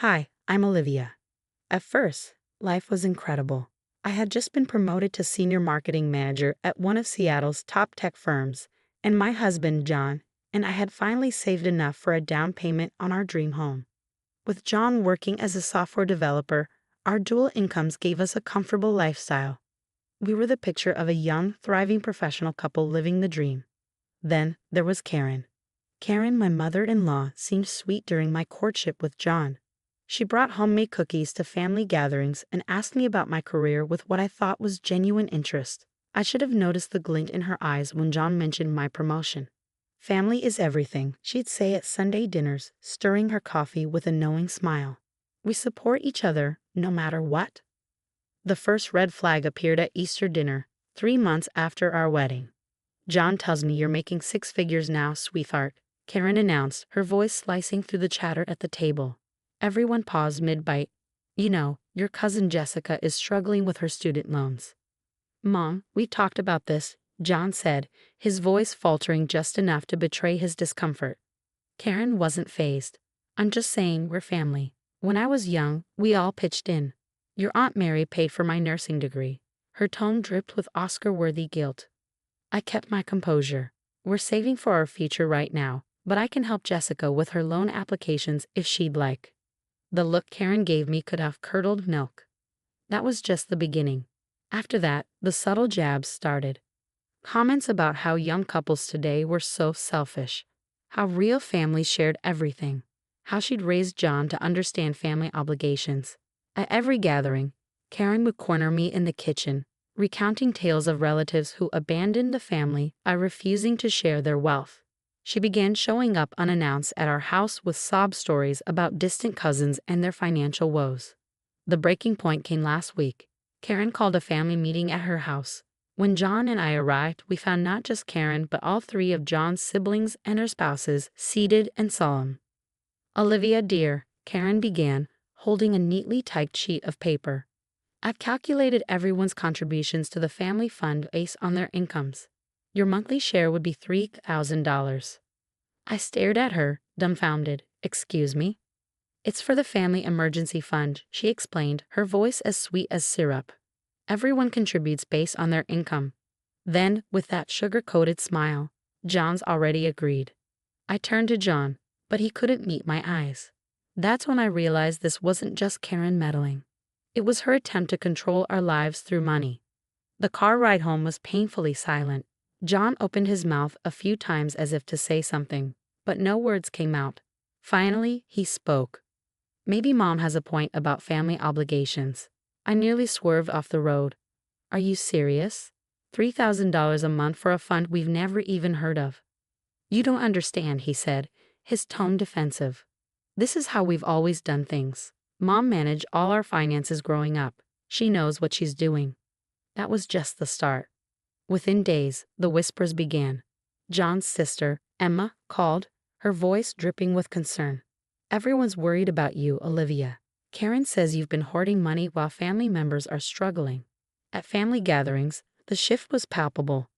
Hi, I'm Olivia. At first, life was incredible. I had just been promoted to senior marketing manager at one of Seattle's top tech firms, and my husband, John, and I had finally saved enough for a down payment on our dream home. With John working as a software developer, our dual incomes gave us a comfortable lifestyle. We were the picture of a young, thriving professional couple living the dream. Then there was Karen. Karen, my mother-in-law, seemed sweet during my courtship with John. She brought homemade cookies to family gatherings and asked me about my career with what I thought was genuine interest. I should have noticed the glint in her eyes when John mentioned my promotion. Family is everything, she'd say at Sunday dinners, stirring her coffee with a knowing smile. We support each other, no matter what. The first red flag appeared at Easter dinner, 3 months after our wedding. John tells me you're making six figures now, sweetheart, Karen announced, her voice slicing through the chatter at the table. Everyone paused mid-bite. You know, your cousin Jessica is struggling with her student loans. Mom, we talked about this, John said, his voice faltering just enough to betray his discomfort. Karen wasn't fazed. I'm just saying we're family. When I was young, we all pitched in. Your Aunt Mary paid for my nursing degree. Her tone dripped with Oscar-worthy guilt. I kept my composure. We're saving for our future right now, but I can help Jessica with her loan applications if she'd like. The look Karen gave me could have curdled milk. That was just the beginning. After that, the subtle jabs started. Comments about how young couples today were so selfish, how real families shared everything, how she'd raised John to understand family obligations. At every gathering, Karen would corner me in the kitchen, recounting tales of relatives who abandoned the family by refusing to share their wealth. She began showing up unannounced at our house with sob stories about distant cousins and their financial woes. The breaking point came last week. Karen called a family meeting at her house. When John and I arrived, we found not just Karen but all three of John's siblings and their spouses seated and solemn. Olivia, dear, Karen began, holding a neatly typed sheet of paper. I've calculated everyone's contributions to the family fund based on their incomes. Your monthly share would be $3,000. I stared at her, dumbfounded. Excuse me? It's for the family emergency fund, she explained, her voice as sweet as syrup. Everyone contributes based on their income. Then, with that sugar-coated smile, John's already agreed. I turned to John, but he couldn't meet my eyes. That's when I realized this wasn't just Karen meddling. It was her attempt to control our lives through money. The car ride home was painfully silent. John opened his mouth a few times as if to say something, but no words came out. Finally, he spoke. Maybe Mom has a point about family obligations. I nearly swerved off the road. Are you serious? $3,000 a month for a fund we've never even heard of. You don't understand, he said, his tone defensive. This is how we've always done things. Mom managed all our finances growing up. She knows what she's doing. That was just the start. Within days, the whispers began. John's sister, Emma, called, her voice dripping with concern. Everyone's worried about you, Olivia. Karen says you've been hoarding money while family members are struggling. At family gatherings, the shift was palpable.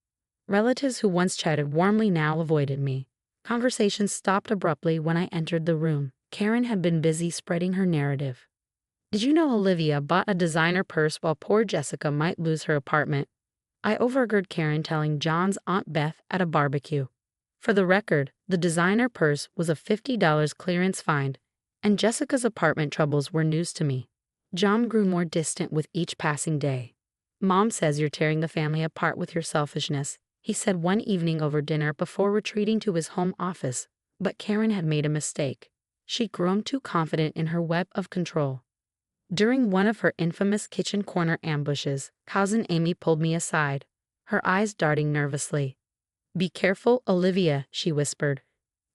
Relatives who once chatted warmly now avoided me. Conversations stopped abruptly when I entered the room. Karen had been busy spreading her narrative. Did you know Olivia bought a designer purse while poor Jessica might lose her apartment? I overheard Karen telling John's Aunt Beth at a barbecue. For the record, the designer purse was a $50 clearance find, and Jessica's apartment troubles were news to me. John grew more distant with each passing day. Mom says you're tearing the family apart with your selfishness, he said one evening over dinner before retreating to his home office, but Karen had made a mistake. She'd grown too confident in her web of control. During one of her infamous kitchen corner ambushes, cousin Amy pulled me aside, her eyes darting nervously. Be careful, Olivia, she whispered.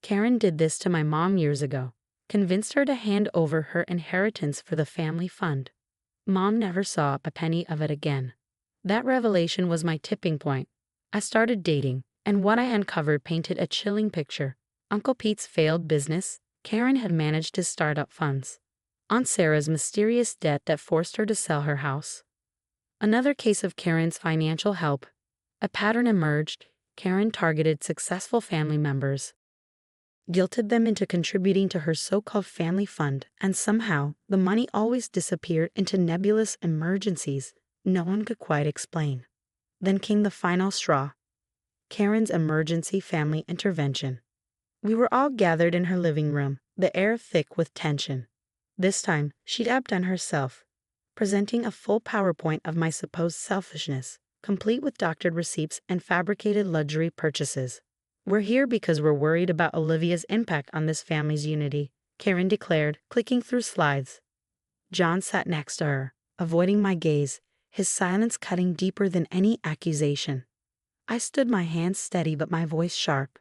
Karen did this to my mom years ago, convinced her to hand over her inheritance for the family fund. Mom never saw a penny of it again. That revelation was my tipping point. I started dating, and what I uncovered painted a chilling picture. Uncle Pete's failed business, Karen had managed his startup funds. Aunt Sarah's mysterious debt that forced her to sell her house. Another case of Karen's financial help. A pattern emerged. Karen targeted successful family members. guilted them into contributing to her so-called family fund, and somehow the money always disappeared into nebulous emergencies no one could quite explain. Then came the final straw, Karen's emergency family intervention. We were all gathered in her living room, the air thick with tension. This time, she'd outdone herself, presenting a full PowerPoint of my supposed selfishness, complete with doctored receipts and fabricated luxury purchases. "We're here because we're worried about Olivia's impact on this family's unity," Karen declared, clicking through slides. John sat next to her, avoiding my gaze, his silence cutting deeper than any accusation. I stood, my hands steady but my voice sharp.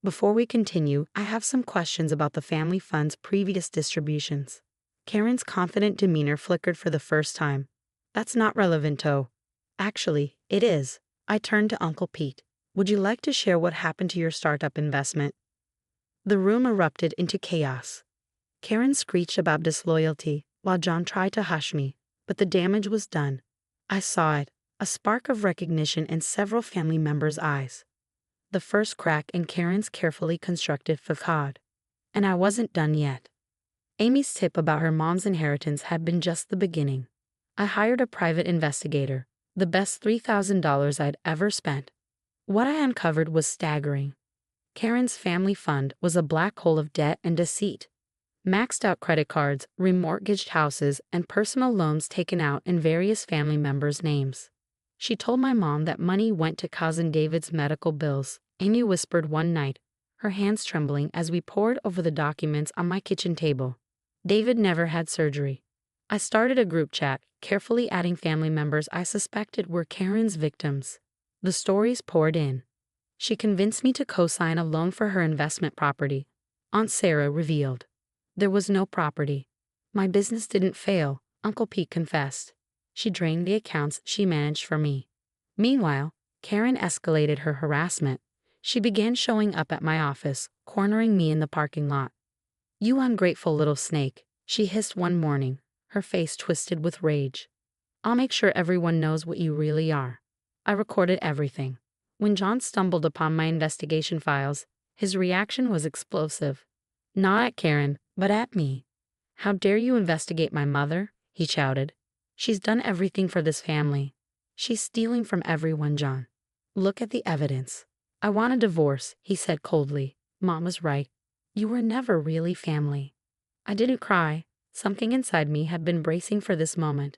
"Before we continue, I have some questions about the family fund's previous distributions." Karen's confident demeanor flickered for the first time. "That's not relevant, though." "Actually, it is." I turned to Uncle Pete. "Would you like to share what happened to your startup investment?" The room erupted into chaos. Karen screeched about disloyalty, while John tried to hush me, but the damage was done. I saw it, a spark of recognition in several family members' eyes. The first crack in Karen's carefully constructed facade. And I wasn't done yet. Amy's tip about her mom's inheritance had been just the beginning. I hired a private investigator, the best $3,000 I'd ever spent. What I uncovered was staggering. Karen's family fund was a black hole of debt and deceit. Maxed out credit cards, remortgaged houses, and personal loans taken out in various family members' names. She told my mom that money went to cousin David's medical bills, Amy whispered one night, her hands trembling as we pored over the documents on my kitchen table. David never had surgery. I started a group chat, carefully adding family members I suspected were Karen's victims. The stories poured in. She convinced me to co-sign a loan for her investment property. Aunt Sarah revealed. There was no property. My business didn't fail, Uncle Pete confessed. She drained the accounts she managed for me. Meanwhile, Karen escalated her harassment. She began showing up at my office, cornering me in the parking lot. "You ungrateful little snake," she hissed one morning, her face twisted with rage. "I'll make sure everyone knows what you really are." I recorded everything. When John stumbled upon my investigation files, his reaction was explosive. Not at Karen, but at me. "How dare you investigate my mother?" he shouted. "She's done everything for this family. She's stealing from everyone, John. Look at the evidence." "I want a divorce," he said coldly. "Mom was right. You were never really family." I didn't cry. Something inside me had been bracing for this moment.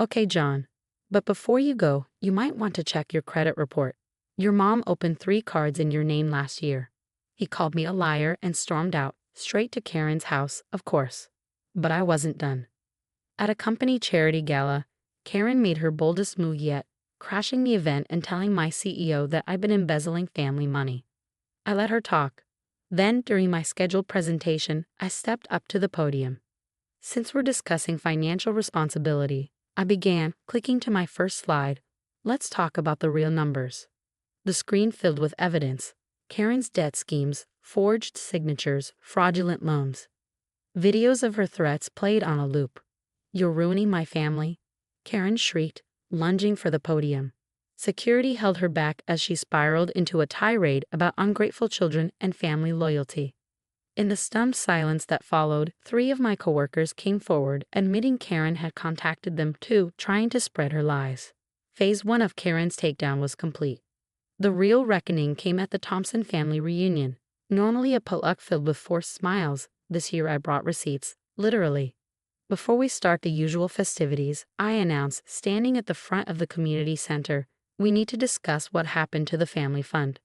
"Okay, John. But before you go, you might want to check your credit report. Your mom opened 3 cards in your name last year." He called me a liar and stormed out, straight to Karen's house, of course. But I wasn't done. At a company charity gala, Karen made her boldest move yet, crashing the event and telling my CEO that I'd been embezzling family money. I let her talk. Then, during my scheduled presentation, I stepped up to the podium. "Since we're discussing financial responsibility," I began, clicking to my first slide. "Let's talk about the real numbers." The screen filled with evidence. Karen's debt schemes, forged signatures, fraudulent loans. Videos of her threats played on a loop. "You're ruining my family," Karen shrieked, lunging for the podium. Security held her back as she spiraled into a tirade about ungrateful children and family loyalty. In the stunned silence that followed, 3 of my coworkers came forward, admitting Karen had contacted them too, trying to spread her lies. Phase 1 of Karen's takedown was complete. The real reckoning came at the Thompson family reunion. Normally a potluck filled with forced smiles, this year I brought receipts, literally. Before we start the usual festivities, I announced, standing at the front of the community center, "We need to discuss what happened to the family fund."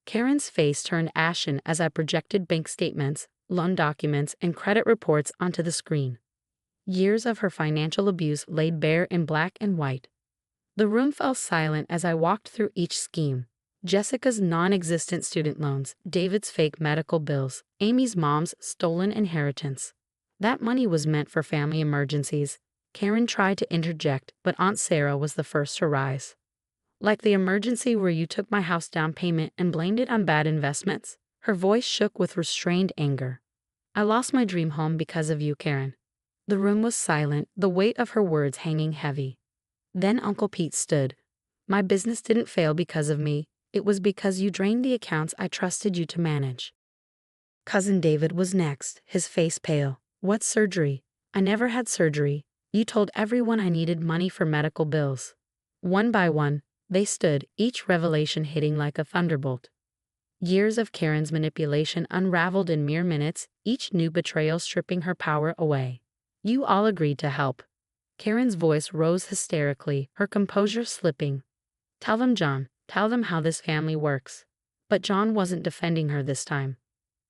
Karen's face turned ashen as I projected bank statements, loan documents, and credit reports onto the screen. Years of her financial abuse laid bare in black and white. The room fell silent as I walked through each scheme. Jessica's non-existent student loans, David's fake medical bills, Amy's mom's stolen inheritance. That money was meant for family emergencies. Karen tried to interject, but Aunt Sarah was the first to rise. "Like the emergency where you took my house down payment and blamed it on bad investments?" Her voice shook with restrained anger. "I lost my dream home because of you, Karen." The room was silent, the weight of her words hanging heavy. Then Uncle Pete stood. "My business didn't fail because of me. It was because you drained the accounts I trusted you to manage." Cousin David was next, his face pale. What surgery? I never had surgery. You told everyone I needed money for medical bills. One by one, they stood, each revelation hitting like a thunderbolt. Years of Karen's manipulation unraveled in mere minutes, each new betrayal stripping her power away. You all agreed to help. Karen's voice rose hysterically, her composure slipping. Tell them, John. Tell them how this family works. But John wasn't defending her this time.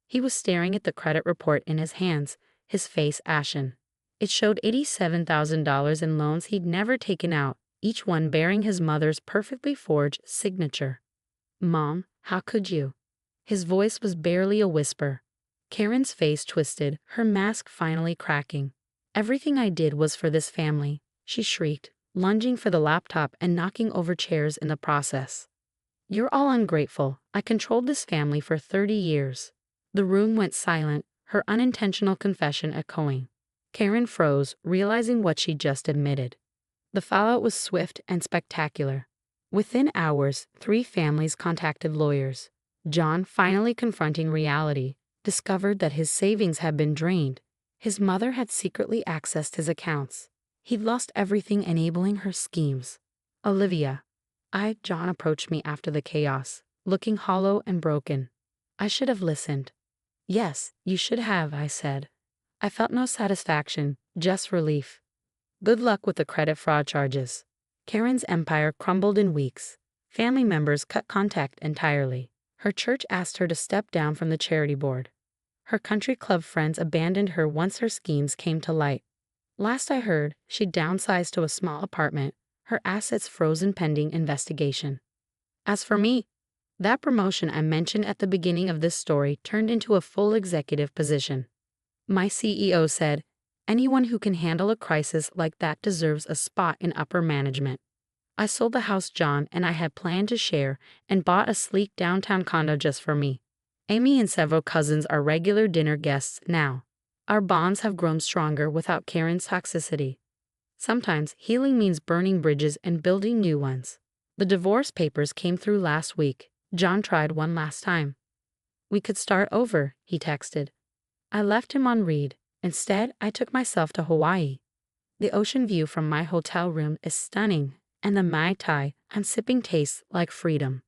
He was staring at the credit report in his hands, his face ashen. It showed $87,000 in loans he'd never taken out, each one bearing his mother's perfectly forged signature. Mom, how could you? His voice was barely a whisper. Karen's face twisted, her mask finally cracking. Everything I did was for this family, she shrieked, lunging for the laptop and knocking over chairs in the process. You're all ungrateful. I controlled this family for 30 years. The room went silent, her unintentional confession echoing. Karen froze, realizing what she'd just admitted. The fallout was swift and spectacular. Within hours, 3 families contacted lawyers. John, finally confronting reality, discovered that his savings had been drained. His mother had secretly accessed his accounts. He'd lost everything enabling her schemes. Olivia. John approached me after the chaos, looking hollow and broken. I should have listened. Yes, you should have, I said. I felt no satisfaction, just relief. Good luck with the credit fraud charges. Karen's empire crumbled in weeks. Family members cut contact entirely. Her church asked her to step down from the charity board. Her country club friends abandoned her once her schemes came to light. Last I heard, she downsized to a small apartment, her assets frozen pending investigation. As for me, that promotion I mentioned at the beginning of this story turned into a full executive position. My CEO said, anyone who can handle a crisis like that deserves a spot in upper management. I sold the house John and I had planned to share and bought a sleek downtown condo just for me. Amy and several cousins are regular dinner guests now. Our bonds have grown stronger without Karen's toxicity. Sometimes healing means burning bridges and building new ones. The divorce papers came through last week. John tried one last time. We could start over, he texted. I left him on read. Instead, I took myself to Hawaii. The ocean view from my hotel room is stunning, and the Mai Tai I'm sipping tastes like freedom.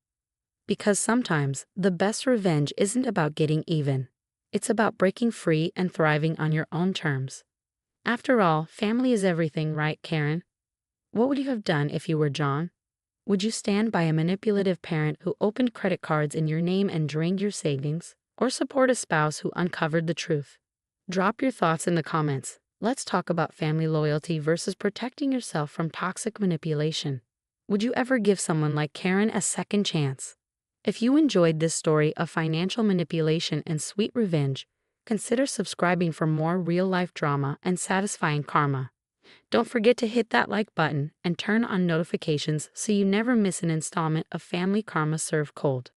Because sometimes the best revenge isn't about getting even. It's about breaking free and thriving on your own terms. After all, family is everything, right, Karen? What would you have done if you were John? Would you stand by a manipulative parent who opened credit cards in your name and drained your savings? Or support a spouse who uncovered the truth? Drop your thoughts in the comments. Let's talk about family loyalty versus protecting yourself from toxic manipulation. Would you ever give someone like Karen a second chance? If you enjoyed this story of financial manipulation and sweet revenge, consider subscribing for more real-life drama and satisfying karma. Don't forget to hit that like button and turn on notifications so you never miss an installment of Family Karma Served Cold.